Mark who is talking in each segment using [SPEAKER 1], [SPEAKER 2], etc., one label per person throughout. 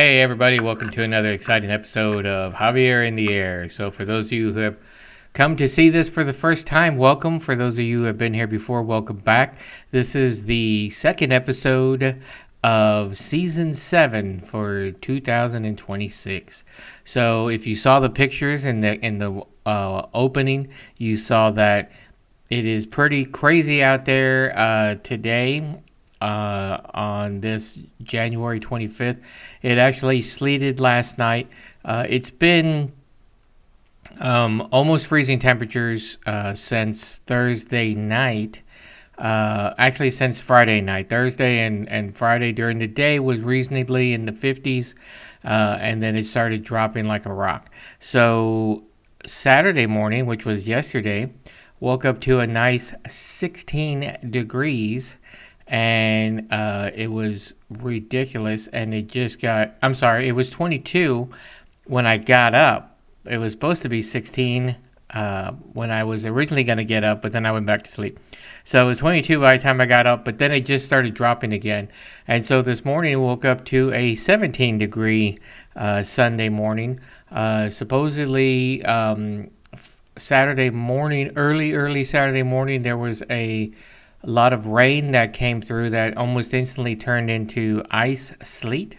[SPEAKER 1] Hey everybody, welcome to another exciting episode of Javier in the Air. So for those of you who have come to see this for the first time, welcome. For those of you who have been here before, welcome back. This is the second episode of season 7 for 2026. So if you saw the pictures in the opening, you saw that it is pretty crazy out there today on this January 25th. It actually sleeted last night. It's been almost freezing temperatures since Thursday night. Actually, since Friday night. Thursday and Friday during the day was reasonably in the 50s, and then it started dropping like a rock. So Saturday morning, which was yesterday, woke up to a nice 16 degrees, and it was ridiculous. And it was 22 when I got up. It was supposed to be 16 when I was originally going to get up, but then I went back to sleep. So it was 22 by the time I got up, but then it just started dropping again. And so this morning I woke up to a 17 degree Sunday morning. Supposedly Saturday morning, early Saturday morning, there was a lot of rain that came through that almost instantly turned into ice sleet.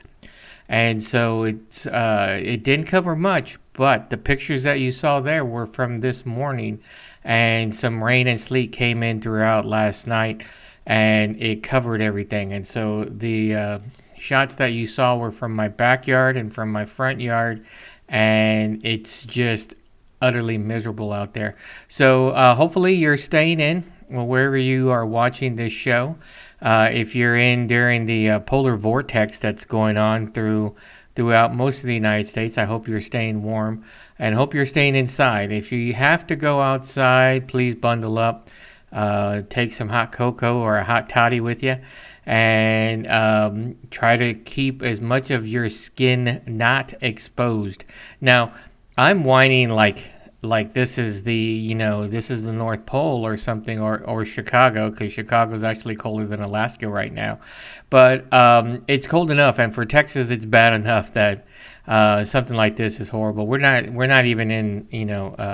[SPEAKER 1] And so it didn't cover much, but the pictures that you saw there were from this morning, and some rain and sleet came in throughout last night, and it covered everything. And so the shots that you saw were from my backyard and from my front yard, and it's just utterly miserable out there. So hopefully you're staying in wherever you are watching this show. If you're in during the polar vortex that's going on throughout most of the United States, I hope you're staying warm and hope you're staying inside. If you have to go outside, please bundle up. Take some hot cocoa or a hot toddy with you, and try to keep as much of your skin not exposed. Now, I'm whining like this is the North Pole or something, or Chicago, because Chicago's actually colder than Alaska right now. But it's cold enough, and for Texas it's bad enough that something like this is horrible. We're not even in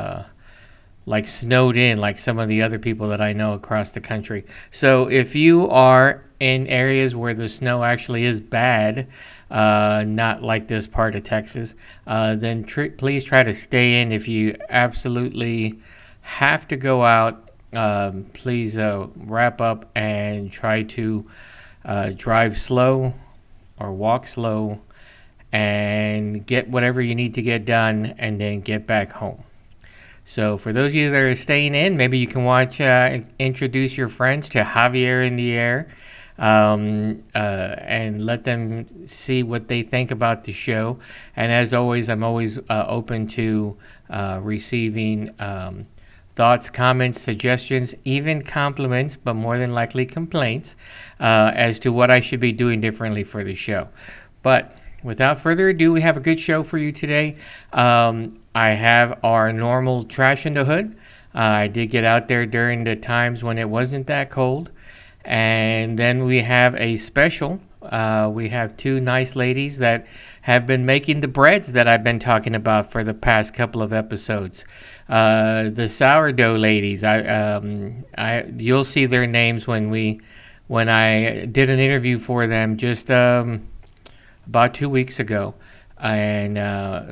[SPEAKER 1] like snowed in like some of the other people that I know across the country. So if you are in areas where the snow actually is bad, not like this part of Texas, then please try to stay in. If you absolutely have to go out, please wrap up and try to drive slow or walk slow and get whatever you need to get done, and then get back home. So for those of you that are staying in, maybe you can watch, introduce your friends to Javier in the Air, and let them see what they think about the show. And as always, I'm always open to receiving thoughts, comments, suggestions, even compliments, but more than likely complaints, as to what I should be doing differently for the show. But without further ado, we have a good show for you today. I have our normal trash in the hood. I did get out there during the times when it wasn't that cold. And then we have a special. We have two nice ladies that have been making the breads that I've been talking about for the past couple of episodes. The Sourdough Ladies. You'll see their names when I did an interview for them just about 2 weeks ago. And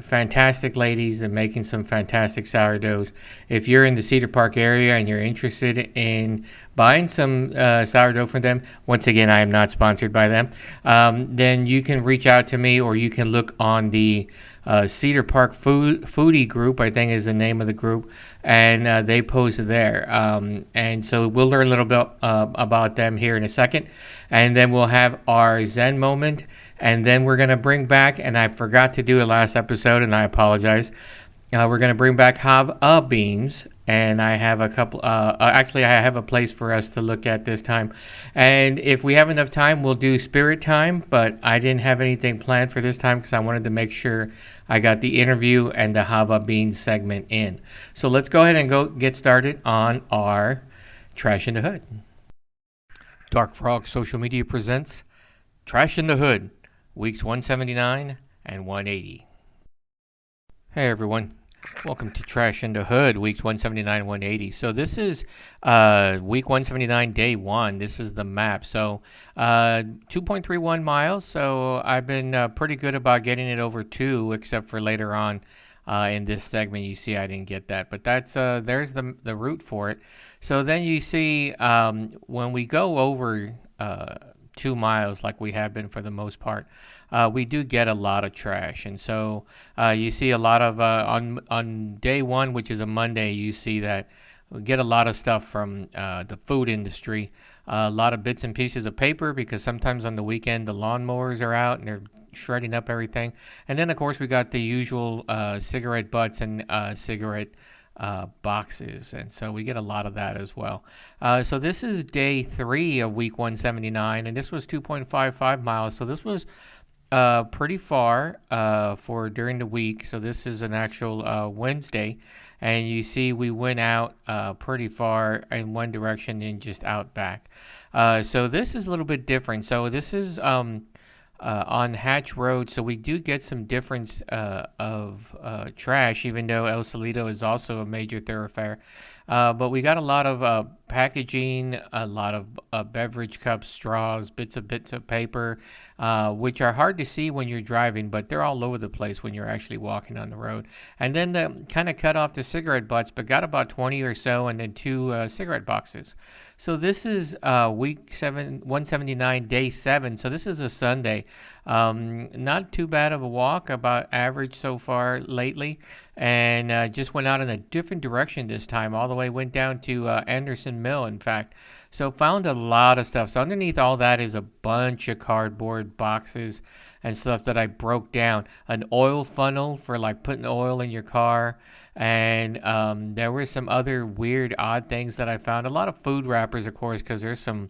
[SPEAKER 1] fantastic ladies. They're making some fantastic sourdoughs. If you're in the Cedar Park area and you're interested in buying some sourdough from them, once again, I am not sponsored by them, then you can reach out to me, or you can look on the Cedar Park Foodie group, I think is the name of the group, and they post there. And so we'll learn a little bit about them here in a second, and then we'll have our Zen moment. And then we're going to bring back, and I forgot to do it last episode, and I apologize. We're going to bring back Jav-A Beans, and I have a couple, actually I have a place for us to look at this time. And if we have enough time, we'll do spirit time, but I didn't have anything planned for this time because I wanted to make sure I got the interview and the Jav-A Beans segment in. So let's go ahead and go get started on our Trash in the Hood. Dark Frog Social Media presents Trash in the Hood. Weeks 179 and 180. Hey everyone, welcome to Trash in the Hood, weeks 179 and 180. So this is week 179, day one. This is the map. So 2.31 miles. So I've been pretty good about getting it over 2, except for later on in this segment. You see, I didn't get that, but that's there's the route for it. So then you see when we go over 2 miles, like we have been for the most part, we do get a lot of trash, and so you see a lot of on day one, which is a Monday, you see that we get a lot of stuff from the food industry, a lot of bits and pieces of paper because sometimes on the weekend the lawnmowers are out and they're shredding up everything, and then of course we got the usual cigarette butts and cigarette boxes, and so we get a lot of that as well. So this is day 3 of week 179, and this was 2.55 miles. So this was pretty far for during the week. So this is an actual Wednesday, and you see we went out pretty far in one direction and just out back. So this is a little bit different. So this is on Hatch Road, so we do get some difference of trash, even though El Salito is also a major thoroughfare. But we got a lot of packaging, a lot of beverage cups, straws, bits of paper, which are hard to see when you're driving, but they're all over the place when you're actually walking on the road. And then the kind of cut off the cigarette butts, but got about 20 or so, and then 2 cigarette boxes. So this is week 179, day 7. So this is a Sunday. Not too bad of a walk, about average so far lately. And just went out in a different direction this time. All the way went down to Anderson Mill, in fact. So found a lot of stuff. So underneath all that is a bunch of cardboard boxes and stuff that I broke down. An oil funnel for like putting oil in your car. And there were some other weird, odd things that I found. A lot of food wrappers, of course, because there's some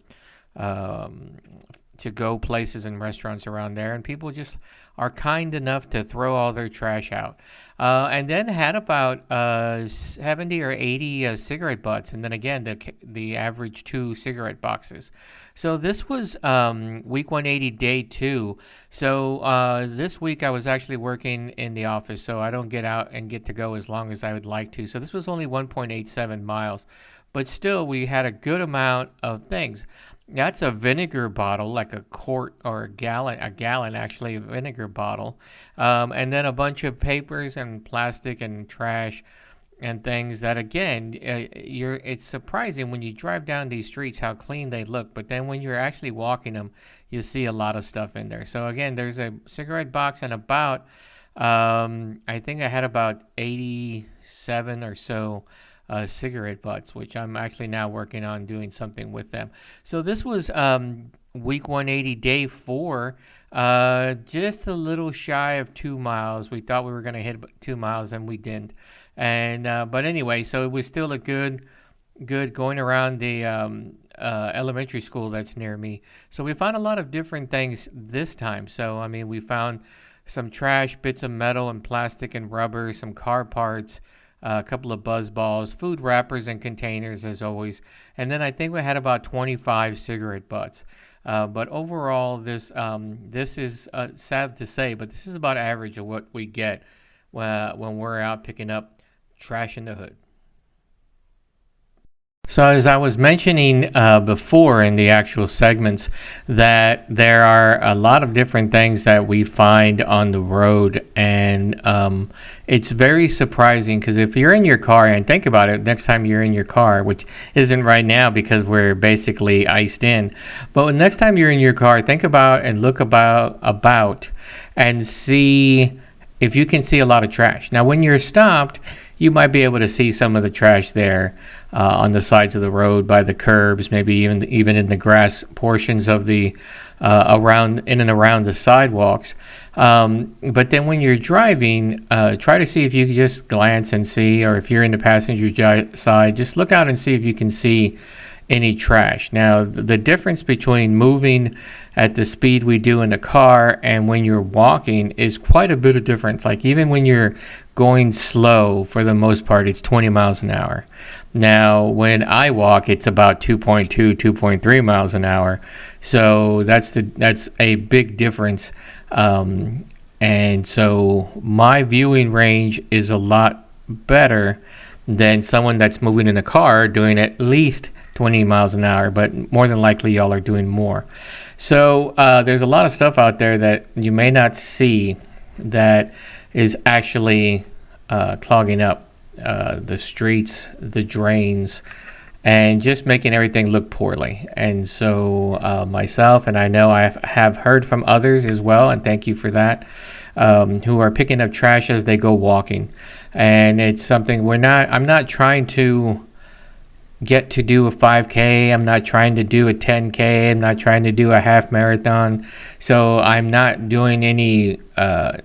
[SPEAKER 1] to-go places and restaurants around there, and people just are kind enough to throw all their trash out. And then had about 70 or 80 cigarette butts, and then again the average 2 cigarette boxes. So this was week 180, day 2. So this week I was actually working in the office, so I don't get out and get to go as long as I would like to. So this was only 1.87 miles, but still we had a good amount of things. That's a vinegar bottle, like a quart or a gallon actually, a vinegar bottle. And then a bunch of papers and plastic and trash and things that again, it's surprising when you drive down these streets how clean they look, but then when you're actually walking them, you see a lot of stuff in there. So again, there's a cigarette box and about, I think I had about 87 or so cigarette butts, which I'm actually now working on doing something with them. So this was week 180, day 4, just a little shy of 2 miles. We thought we were going to hit 2 miles, and we didn't. And but anyway, so it was still a good going around the elementary school that's near me. So we found a lot of different things this time. So I mean, we found some trash, bits of metal and plastic and rubber, some car parts, a couple of buzz balls, food wrappers and containers as always, and then I think we had about 25 cigarette butts. But overall, this is sad to say, but this is about average of what we get when we're out picking up trash in the hood. So as I was mentioning before in the actual segments, that there are a lot of different things that we find on the road, and it's very surprising because if you're in your car, and think about it, next time you're in your car, which isn't right now because we're basically iced in, but next time you're in your car, think about and look about and see if you can see a lot of trash. Now when you're stopped, you might be able to see some of the trash there on the sides of the road, by the curbs, maybe even in the grass portions of the around in and around the sidewalks. But then when you're driving, try to see if you can just glance and see, or if you're in the passenger side, just look out and see if you can see any trash. Now, the difference between moving at the speed we do in the car and when you're walking is quite a bit of difference. Like even when you're going slow, for the most part, it's 20 miles an hour. Now, when I walk, it's about 2.2, 2.3 miles an hour. So that's a big difference and so my viewing range is a lot better than someone that's moving in a car doing at least 20 miles an hour, but more than likely y'all are doing more. So there's a lot of stuff out there that you may not see that is actually clogging up the streets, the drains, and just making everything look poorly. And so myself, and I know I have heard from others as well, and thank you for that, who are picking up trash as they go walking. And it's something I'm not trying to get to do a 5K. I'm not trying to do a 10K. I'm not trying to do a half marathon. So I'm not doing any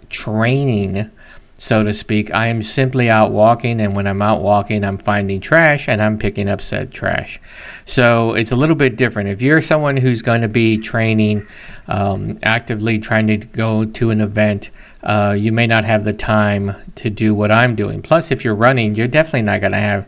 [SPEAKER 1] training, so to speak. I am simply out walking, and when I'm out walking, I'm finding trash and I'm picking up said trash. So it's a little bit different. If you're someone who's going to be training, actively trying to go to an event, you may not have the time to do what I'm doing. Plus, if you're running, you're definitely not going to have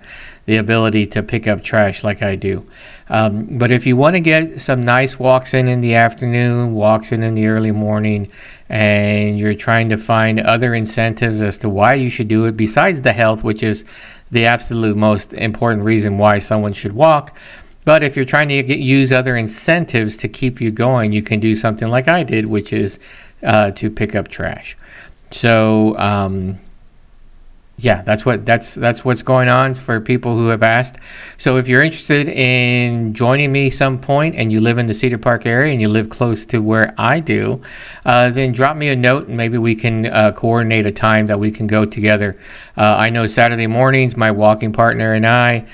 [SPEAKER 1] the ability to pick up trash like I do. But if you want to get some nice walks in the afternoon, walks in the early morning, and you're trying to find other incentives as to why you should do it besides the health, which is the absolute most important reason why someone should walk. But if you're trying to use other incentives to keep you going, you can do something like I did, which is to pick up trash. So yeah, that's what's going on for people who have asked. So if you're interested in joining me some point and you live in the Cedar Park area and you live close to where I do, then drop me a note and maybe we can coordinate a time that we can go together. I know Saturday mornings my walking partner and I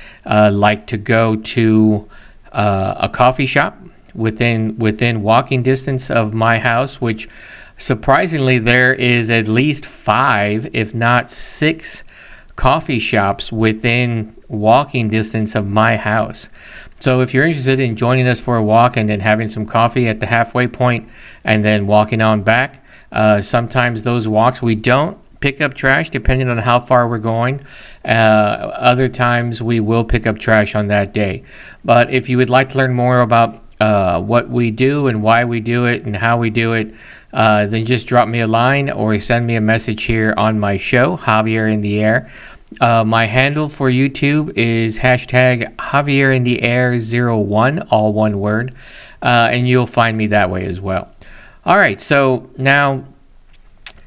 [SPEAKER 1] like to go to a coffee shop within walking distance of my house, which surprisingly, there is at least 5, if not 6, coffee shops within walking distance of my house. So if you're interested in joining us for a walk and then having some coffee at the halfway point and then walking on back, sometimes those walks we don't pick up trash depending on how far we're going. Other times we will pick up trash on that day. But if you would like to learn more about what we do and why we do it and how we do it, then just drop me a line or send me a message here on my show, Javier In the Air. My handle for YouTube is hashtag Javier In the Air 01, all one word, and you'll find me that way as well. All right, so now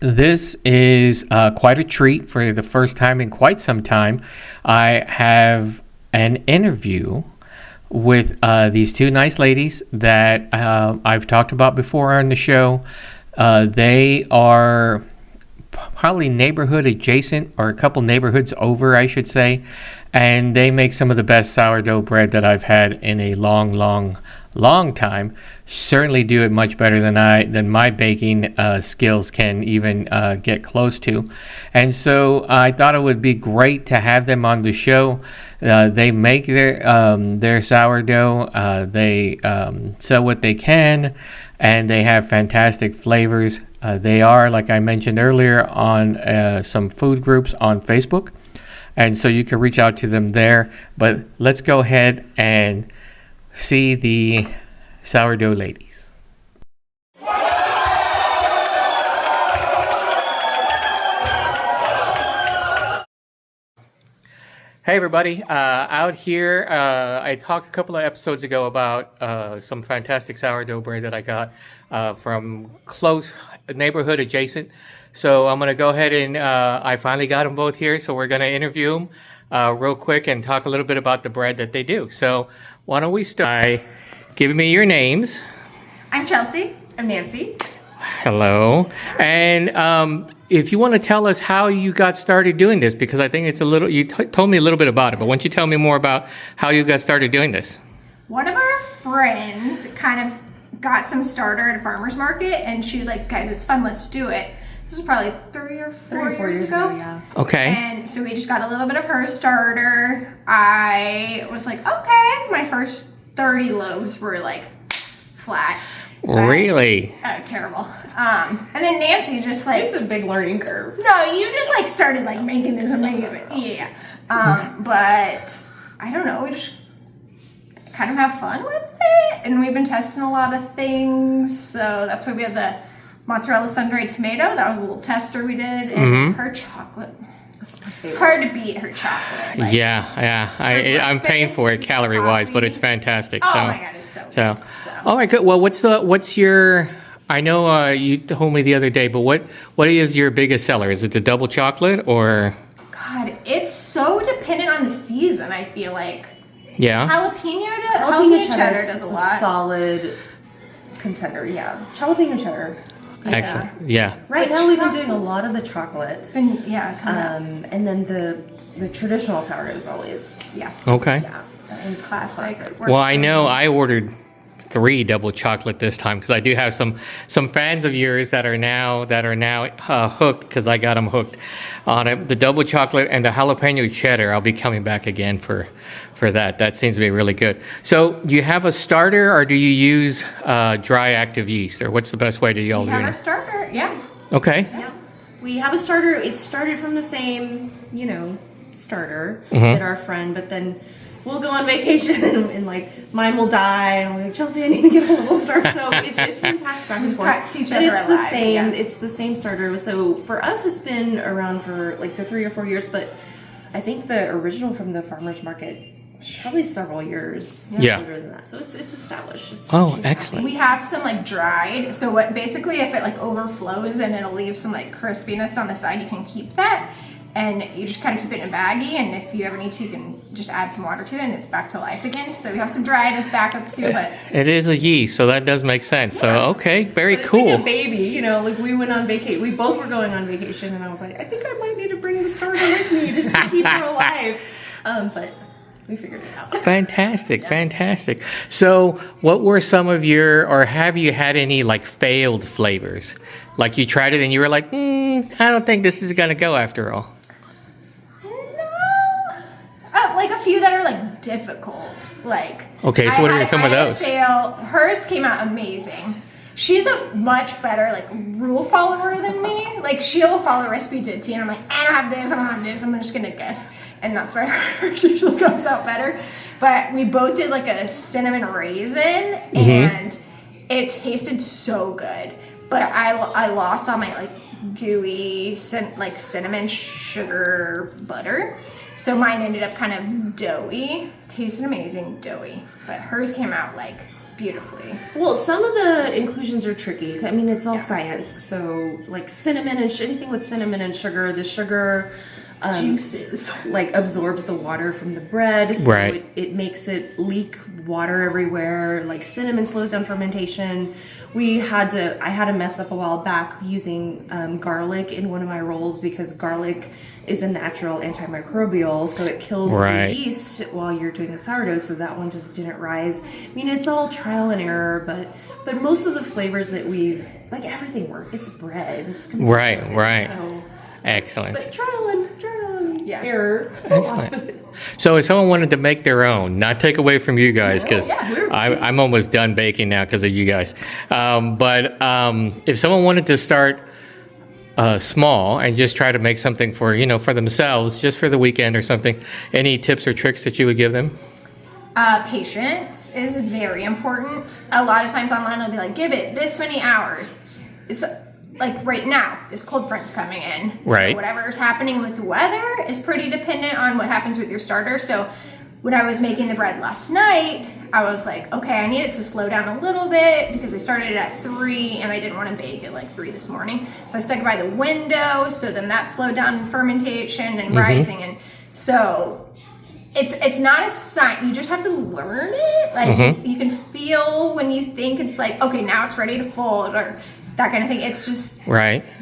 [SPEAKER 1] this is quite a treat. For the first time in quite some time, I have an interview with these two nice ladies that I've talked about before on the show. They are probably neighborhood adjacent, or a couple neighborhoods over, I should say, and they make some of the best sourdough bread that I've had in a long time. Certainly do it much better than my baking skills can even get close to. And so I thought it would be great to have them on the show. They make their sourdough. They sell what they can, and they have fantastic flavors. They are, like I mentioned earlier, on some food groups on Facebook, and so you can reach out to them there. But let's go ahead and see the Sourdough Ladies. Hey everybody, out here, I talked a couple of episodes ago about some fantastic sourdough bread that I got from close neighborhood adjacent. So I'm going to go ahead and I finally got them both here, so we're going to interview them real quick and talk a little bit about the bread that they do. So why don't we start by giving me your names.
[SPEAKER 2] I'm Chelsea. I'm Nancy.
[SPEAKER 1] Hello. And if you want to tell us how you got started doing this, because I think it's a little, you told me a little bit about it, but why don't you tell me more about how you got started doing this?
[SPEAKER 2] One of our friends kind of got some starter at a farmer's market, and she was like, guys, it's fun, let's do it. This was probably 3 or 4 years ago.
[SPEAKER 3] Yeah.
[SPEAKER 1] Okay.
[SPEAKER 2] And so we just got a little bit of her starter. I was like, okay. My first 30 loaves were like flat.
[SPEAKER 1] Really?
[SPEAKER 2] Terrible. And then Nancy just like...
[SPEAKER 3] It's a big learning curve.
[SPEAKER 2] No, you just like started like making this amazing. Yeah. But I don't know, we just kind of have fun with it. And we've been testing a lot of things. So that's why we have the mozzarella sun-dried tomato. That was a little tester we did. And her chocolate. It's hard to beat her chocolate. Like,
[SPEAKER 1] I'm paying for it calorie-wise, but it's fantastic.
[SPEAKER 2] Oh
[SPEAKER 1] so,
[SPEAKER 2] my God, it's so good.
[SPEAKER 1] All right, good. Well, what's your? I know you told me the other day, but what is your biggest seller? Is it the double chocolate or?
[SPEAKER 2] God, it's so dependent on the season. I feel like.
[SPEAKER 1] Yeah.
[SPEAKER 2] Jalapeno cheddar does a lot.
[SPEAKER 3] Solid contender. Yeah, jalapeno cheddar.
[SPEAKER 1] Excellent. Yeah.
[SPEAKER 3] Right now we've been doing a lot of the chocolate.
[SPEAKER 2] It's been coming
[SPEAKER 3] and then the traditional sourdough is always
[SPEAKER 1] Okay.
[SPEAKER 3] It's
[SPEAKER 2] classic.
[SPEAKER 1] Well, I know I ordered 3 double chocolate this time because I do have some fans of yours that are now hooked because I got them hooked on it. The double chocolate and the jalapeno cheddar. I'll be coming back again for that. That seems to be really good. So, do you have a starter or do you use dry active yeast, or what's the best way to y'all do it?
[SPEAKER 2] We have our starter. Yeah.
[SPEAKER 1] Okay.
[SPEAKER 3] Yeah, we have a starter. It started from the same starter that our friend, but then we'll go on vacation and like mine will die and I'm like, Chelsea, I need to get a little starter. So it's been passed back and forth. But it's the same. It's the same starter. So for us, it's been around for like the 3 or 4 years. But I think the original from the farmers market probably several years older than that. So it's established.
[SPEAKER 1] Excellent.
[SPEAKER 2] We have some like dried. So what basically if it like overflows and it'll leave some like crispiness on the side, you can keep that. And you just kind of keep it in a baggie, and if you ever need to, you can just add some water to it, and it's back to life again. So we have some dried as backup too. But
[SPEAKER 1] it is a yeast, so that does make sense. So okay, very
[SPEAKER 3] it's
[SPEAKER 1] cool.
[SPEAKER 3] Like a baby, like we went on vacation. We both were going on vacation, and I was like, I think I might need to bring the starter with me just to keep her alive. But we figured it out.
[SPEAKER 1] Fantastic. So, what were some of your, or have you had any like failed flavors? Like you tried it and you were like, I don't think this is gonna go after all.
[SPEAKER 2] Like a few that are like difficult. Like
[SPEAKER 1] okay, so what are some of those?
[SPEAKER 2] Hers came out amazing. She's a much better like rule follower than me. Like she'll follow recipe to a T, and I'm like, I don't have this, I don't have this. I'm just gonna guess, and that's why hers usually comes out better. But we both did like a cinnamon raisin, and it tasted so good. But I lost all my like gooey cinnamon sugar butter. So mine ended up kind of doughy. Tasted amazing, doughy. But hers came out like beautifully.
[SPEAKER 3] Well, some of the inclusions are tricky. I mean, it's all science. So like cinnamon and anything with cinnamon and sugar, the sugar
[SPEAKER 2] juices
[SPEAKER 3] like absorbs the water from the bread. So it makes it leak water everywhere. Like cinnamon slows down fermentation. I had to mess up a while back using garlic in one of my rolls because garlic is a natural antimicrobial, so it kills the yeast while you're doing the sourdough, so that one just didn't rise. I mean, it's all trial and error, but most of the flavors that we've, like everything works. It's bread. It's
[SPEAKER 1] right.
[SPEAKER 3] So,
[SPEAKER 1] excellent.
[SPEAKER 3] But trial and error.
[SPEAKER 1] Excellent. So if someone wanted to make their own, not take away from you guys, because I'm almost done baking now because of you guys. But if someone wanted to start small and just try to make something for themselves, just for the weekend or something, any tips or tricks that you would give them?
[SPEAKER 2] Patience is very important. A lot of times online I'll be like, give it this many hours. It's like right now, this cold front's coming in.
[SPEAKER 1] Right.
[SPEAKER 2] So whatever's happening with the weather is pretty dependent on what happens with your starter. So when I was making the bread last night, I was like, okay, I need it to slow down a little bit because I started it at 3 and I didn't want to bake at like 3 this morning. So I stuck it by the window. So then that slowed down fermentation and rising. And so it's not a sign. You just have to learn it. Like you can feel when you think it's like, okay, now it's ready to fold or that kind of thing. It's just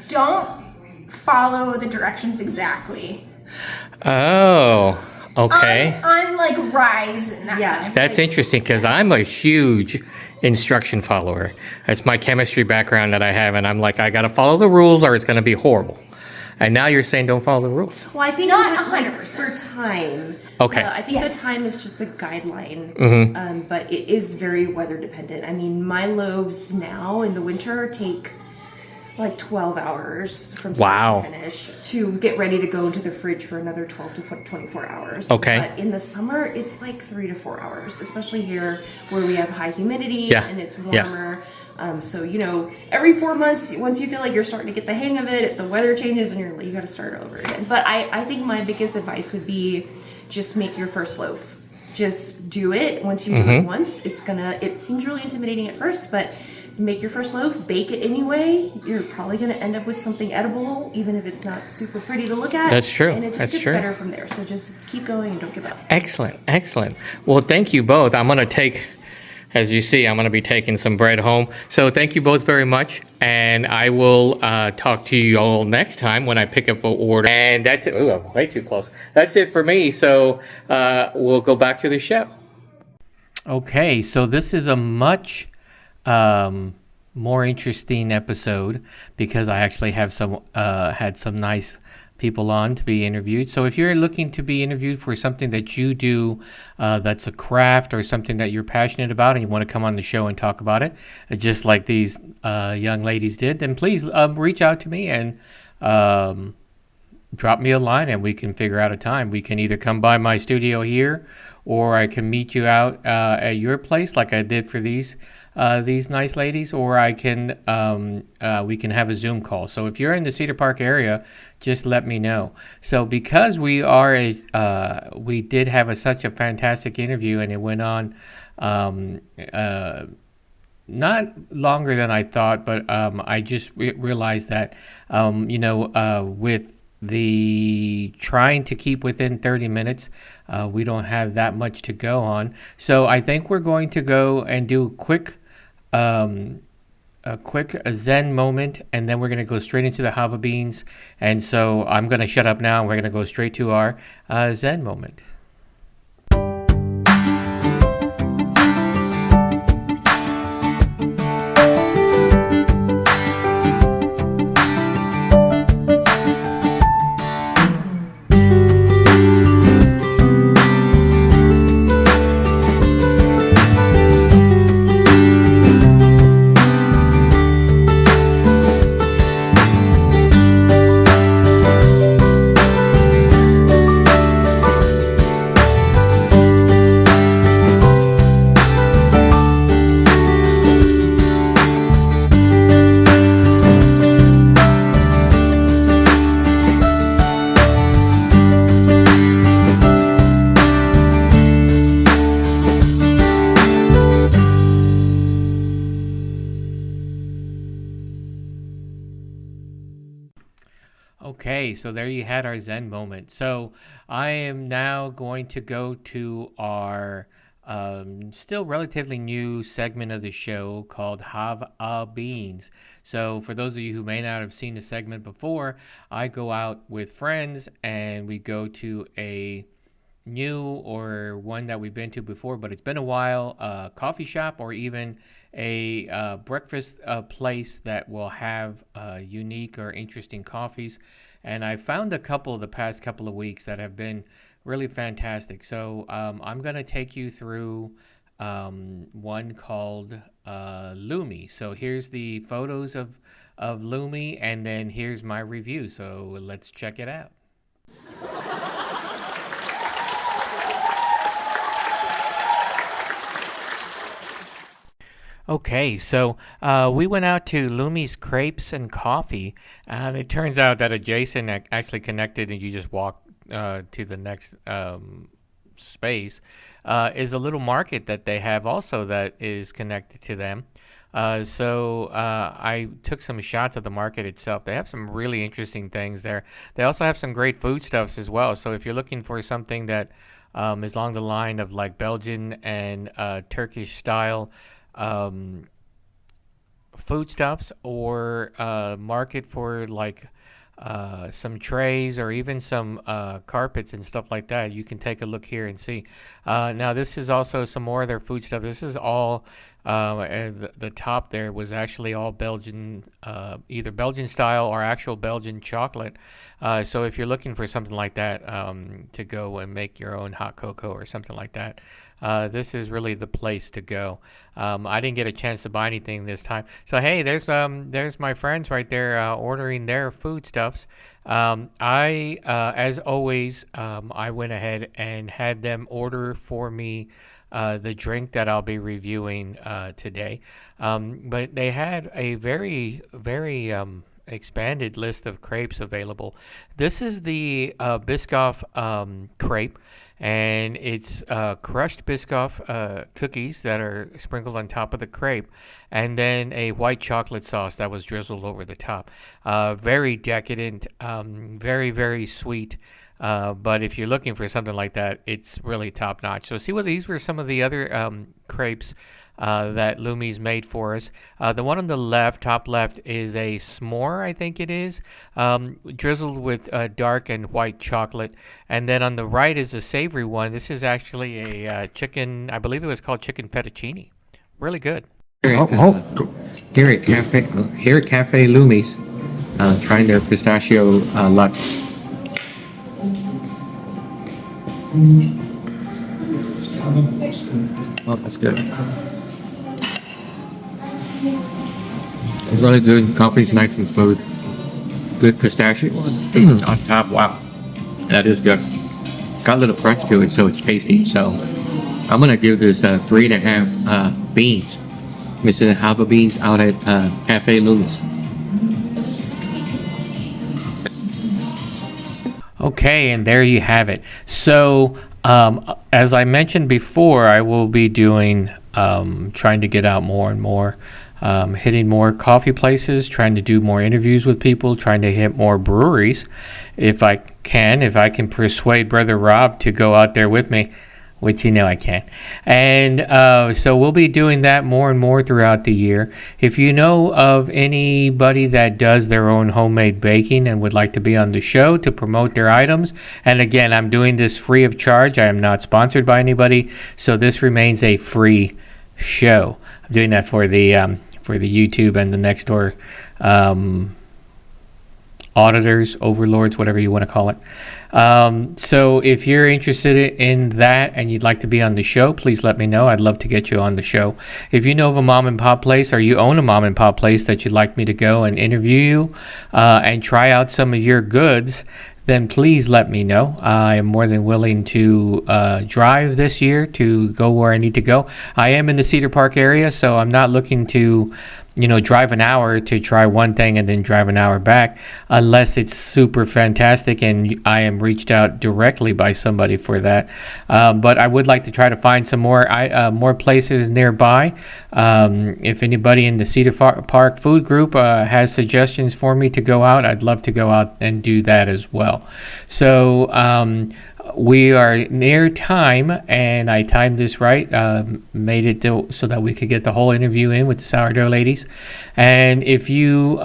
[SPEAKER 2] don't follow the directions exactly.
[SPEAKER 1] Oh, okay.
[SPEAKER 2] On like rise and that kind of
[SPEAKER 1] That's interesting because I'm a huge instruction follower. That's my chemistry background that I have, and I'm like, I got to follow the rules or it's going to be horrible. And now you're saying don't follow the rules.
[SPEAKER 3] Well, I think
[SPEAKER 2] not 100%
[SPEAKER 3] for time.
[SPEAKER 1] Okay.
[SPEAKER 3] I think the time is just a guideline, but it is very weather dependent. I mean, my loaves now in the winter take like 12 hours from start to finish to get ready to go into the fridge for another 12 to 24 hours.
[SPEAKER 1] Okay.
[SPEAKER 3] But in the summer, it's like 3 to 4 hours, especially here where we have high humidity and it's warmer. So, every 4 months, once you feel like you're starting to get the hang of it, the weather changes and you got to start over again. But I think my biggest advice would be just make your first loaf. Just do it. Once you do it once, it seems really intimidating at first, but make your first loaf, bake it anyway. You're probably going to end up with something edible, even if it's not super pretty to look at.
[SPEAKER 1] That's true.
[SPEAKER 3] And it just gets better from there. So just keep going and don't give up.
[SPEAKER 1] Excellent. Well, thank you both. I'm going to take, as you see, I'm going to be taking some bread home. So thank you both very much. And I will talk to you all next time when I pick up an order. And that's it. Ooh, I'm way too close. That's it for me. So we'll go back to the show. Okay, so this is a much more interesting episode because I actually have had some nice people on to be interviewed. So if you're looking to be interviewed for something that you do that's a craft or something that you're passionate about and you want to come on the show and talk about it, just like these young ladies did, then please reach out to me and drop me a line and we can figure out a time. We can either come by my studio here or I can meet you out at your place like I did for these nice ladies, or we can have a Zoom call. So if you're in the Cedar Park area, just let me know. So because we did have such a fantastic interview and it went on not longer than I thought, but I just realized that with the trying to keep within 30 minutes, we don't have that much to go on. So I think we're going to go and do a quick Zen moment, and then we're going to go straight into the Jav-A Beans. And so I'm going to shut up now, and we're going to go straight to our Zen moment. Okay, so there you had our Zen moment. So I am now going to go to our still relatively new segment of the show called Jav-A Beans. So for those of you who may not have seen the segment before, I go out with friends and we go to a new or one that we've been to before, but it's been a while, coffee shop or even a breakfast place that will have unique or interesting coffees. And I found a couple the past couple of weeks that have been really fantastic. So I'm going to take you through one called Lumi. So here's the photos of Lumi, and then here's my review. So let's check it out. Okay, so we went out to Lumi's Crepes and Coffee, and it turns out that adjacent, actually connected, and you just walk to the next space, is a little market that they have also that is connected to them. So I took some shots of the market itself. They have some really interesting things there. They also have some great foodstuffs as well. So if you're looking for something that is along the line of like Belgian and Turkish style foodstuffs, or market for like some trays or even some carpets and stuff like that, you can take a look here and see. Now this is also some more of their food stuff. This is all the top there was actually all Belgian, either Belgian style or actual Belgian chocolate. So if you're looking for something like that to go and make your own hot cocoa or something like that, this is really the place to go. I didn't get a chance to buy anything this time. So hey, there's my friends right there ordering their foodstuffs. As always, I went ahead and had them order for me the drink that I'll be reviewing today. But they had a very expanded list of crepes available. This is the Biscoff crepe, and it's crushed Biscoff cookies that are sprinkled on top of the crepe, and then a white chocolate sauce that was drizzled over the top. Very decadent, very sweet. But if you're looking for something like that, it's really top notch. So see what these were some of the other crepes that Lumi's made for us. The one on the left, top left, is a s'more, I think it is, drizzled with dark and white chocolate. And then on the right is a savory one. This is actually a chicken, I believe it was called chicken fettuccine. Really good.
[SPEAKER 4] Here at Cafe Lumi's, trying their pistachio latte. Oh, that's good. It's really good. Coffee's nice and smooth. Good pistachio on top. Wow, that is good. Got a little crunch to it, so it's tasty. So I'm gonna give this 3.5 beans. This is Jav-A Beans out at Cafe Lumi's.
[SPEAKER 1] Okay, and there you have it. So, as I mentioned before, I will be doing, trying to get out more and more, hitting more coffee places, trying to do more interviews with people, trying to hit more breweries. If I can persuade Brother Rob to go out there with me, which I can. And so we'll be doing that more and more throughout the year. If you know of anybody that does their own homemade baking and would like to be on the show to promote their items, and again, I'm doing this free of charge. I am not sponsored by anybody, so this remains a free show. I'm doing that for the YouTube and the next door auditors, overlords, whatever you want to call it. So if you're interested in that and you'd like to be on the show, please let me know. I'd love to get you on the show. If you know of a mom and pop place or you own a mom and pop place that you'd like me to go and interview you and try out some of your goods, then please let me know. I am more than willing to drive this year to go where I need to go. I am in the Cedar Park area, so I'm not looking to drive an hour to try one thing and then drive an hour back, unless it's super fantastic and I am reached out directly by somebody for that. But I would like to try to find some more places nearby. If anybody in the Cedar Park food group has suggestions for me to go out, I'd love to go out and do that as well. So we are near time, and I timed this right, made it so that we could get the whole interview in with the Sourdough Ladies. And if you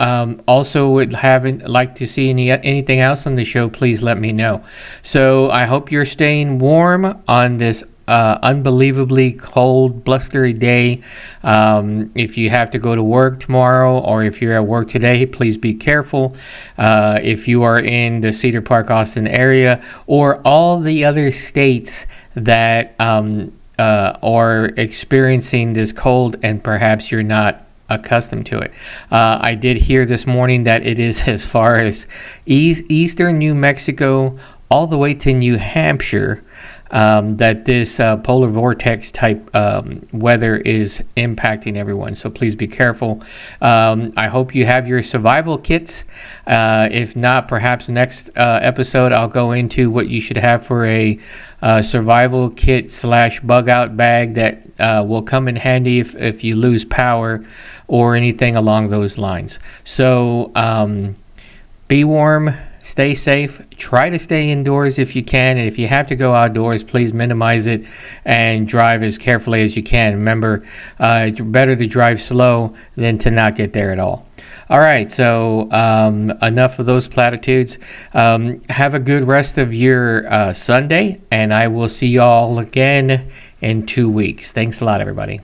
[SPEAKER 1] also would like to see anything else on the show, please let me know. So I hope you're staying warm on this unbelievably cold, blustery day. If you have to go to work tomorrow, or if you're at work today, please be careful. If you are in the Cedar Park, Austin area, or all the other states that are experiencing this cold and perhaps you're not accustomed to it. I did hear this morning that it is as far as eastern New Mexico all the way to New Hampshire, that this polar vortex type weather is impacting everyone. So please be careful. I hope you have your survival kits. If not, perhaps next episode I'll go into what you should have for a survival kit / bug out bag that will come in handy if you lose power or anything along those lines. So be warm. Stay safe. Try to stay indoors if you can. And if you have to go outdoors, please minimize it and drive as carefully as you can. Remember, it's better to drive slow than to not get there at all. All right, so enough of those platitudes. Have a good rest of your Sunday, and I will see you all again in 2 weeks. Thanks a lot, everybody.